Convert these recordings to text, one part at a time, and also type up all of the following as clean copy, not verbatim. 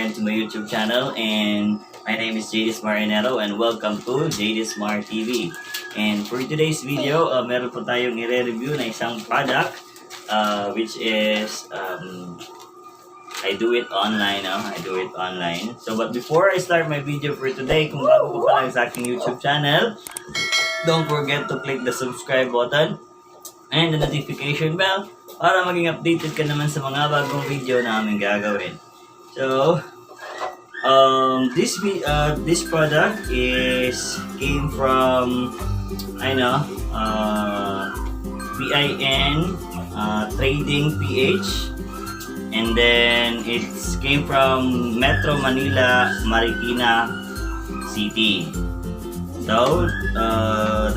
again to my YouTube channel, and my name is JD Marinero and welcome to JD Smart TV. And for today's video, meron po tayong i-review na isang product which is I do it online. So but before I start my video for today, kung bago ko pa lang sa aking YouTube channel, don't forget to click the subscribe button and the notification bell para maging updated ka naman sa mga bagong video na aming gagawin. So, this product came from PIN Trading PH, and then it came from Metro Manila, Marikina City. So,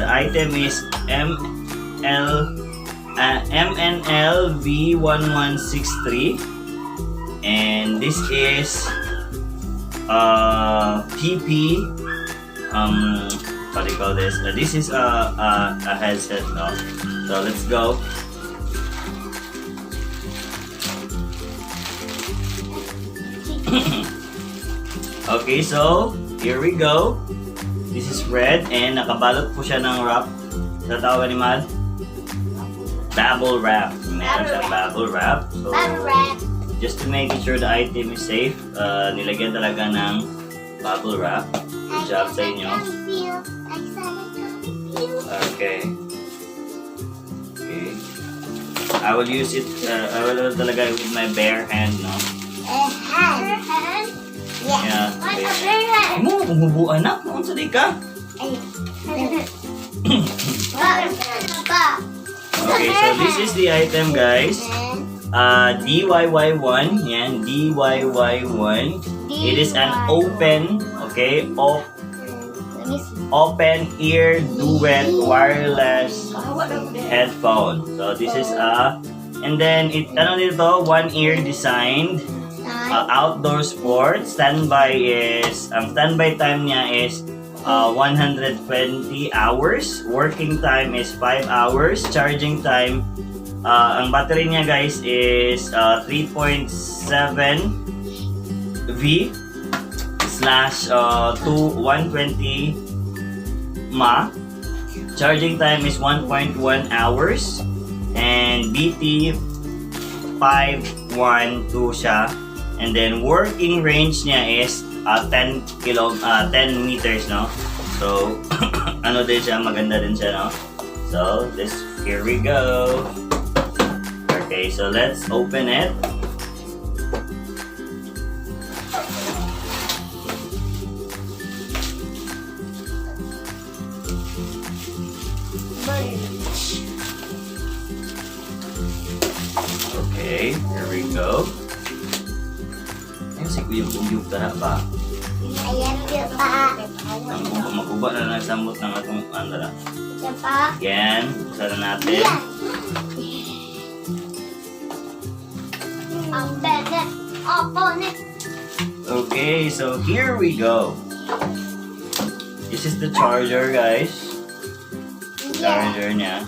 the item is MNL V1163, and this is PP what do you call this? This is a headset, no? So let's go. Okay, so here we go. This is red and nakabalot po siya ng wrap. Sa tawag ni Mal? Bubble wrap. Meron siya bubble wrap. So, just to make sure the item is safe, nilagyan talaga ng bubble wrap. Good job sa inyo. Okay. I will use it, I will talaga with my bare hand, no? Hand? Yeah. Bare hand? Mo, umubuan na. Kung saan ka? Okay, so this is the item, guys. DIY1. Yan, DIY1. It is an open, okay, Openear Duet wireless headphone. So this is and then it dito, one ear designed, outdoor sport. Standby time niya is 120 hours. Working time is 5 hours. Charging time, ang battery niya, guys, is 3.7 V/120 mAh. Charging time is 1.1 hours. And BT 512 siya. And then working range niya is 10 meters, no? So, din siya, maganda din siya, no? So, here we go. Okay, so let's open it. Okay, here we go. Si kuyog-kuyog ka na ba? Ayan pa. Makuba na nagsambot ng atong andala. Ayan pa. Yan, sana natin. Ang benet. Opponent. Okay, so here we go. This is the charger, guys. Charger niya.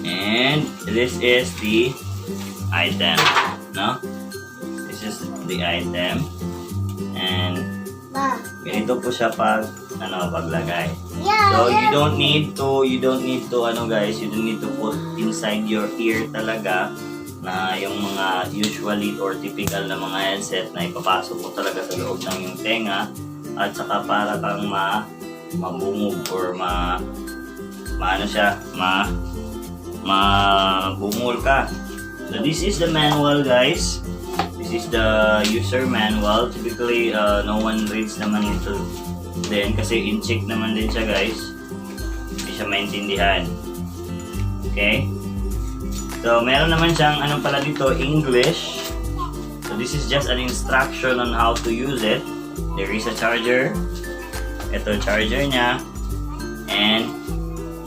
And this is the item, no? This is the item, and ganito po siya paglagay. So you don't need to guys, you don't need to put inside your ear talaga na yung mga usually or typical na mga headset na ipapasok mo talaga sa loob ng yung tenga at saka para kang mabungog or mabungol ka. So this is the manual, guys. This is the user manual. Typically, no one reads naman ito din kasi in-check naman din siya, guys. Hindi siya maintindihan. Okay? So, meron naman siyang dito, English. So this is just an instruction on how to use it. There is a charger. Ito charger niya. And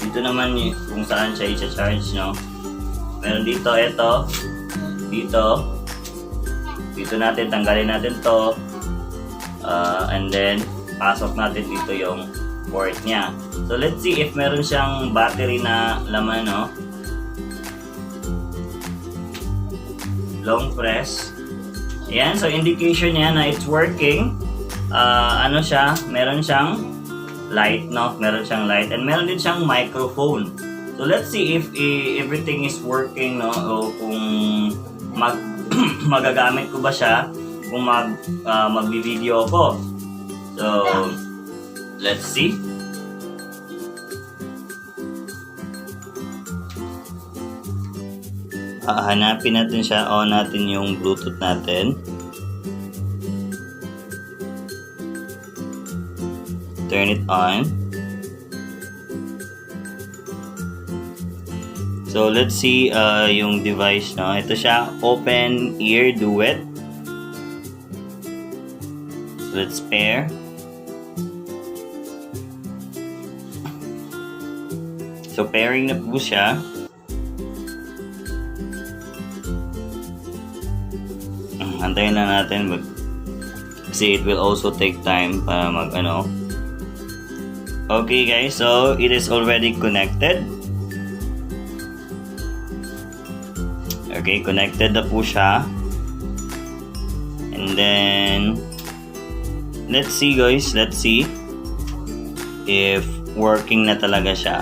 dito naman kung saan siya i-charge, no? Meron dito, dito natin, tanggalin natin to, and then pasok natin dito yung port niya. So let's see if meron siyang battery na laman, no? long press. Ayan, so indication niya na it's working. Ano siya, meron siyang light, no? Meron siyang light and meron din siyang microphone. So let's see if everything is working, no? O kung magagamit ko ba siya kung magbi-video ako. So let's see. Hanapin natin siya, on natin yung Bluetooth natin. Turn it on. So let's see yung device, no? Ito siya, Openear Duet. Let's pair. So pairing na po siya. Antayin na natin kasi it will also take time para mag-ano. Okay guys, so it is already connected. Okay, connected na po siya. And then let's see guys, let's see if working na talaga siya.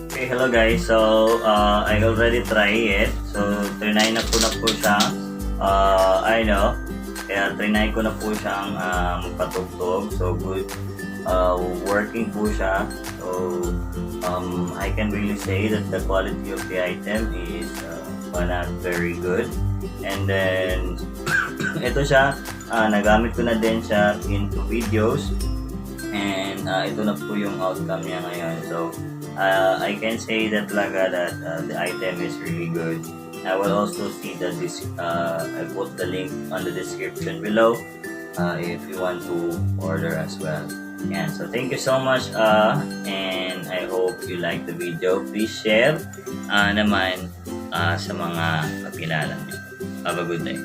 Okay, hello guys. So I already try it. So trinay na po siya. I know. Kaya trinay ko na po siyang magpatugtog. So good. Working po siya. So I can really say that the quality of the item is not very good. And then ito siya, nagamit ko na din siya into videos. And ito na po yung outcome niya ngayon. So I can say that talaga that the item is really good. I will also see that I put the link on the description below if you want to order as well. Yeah, so thank you so much and I hope you like the video. Please share naman sa mga kakilala niyo. Have a good day.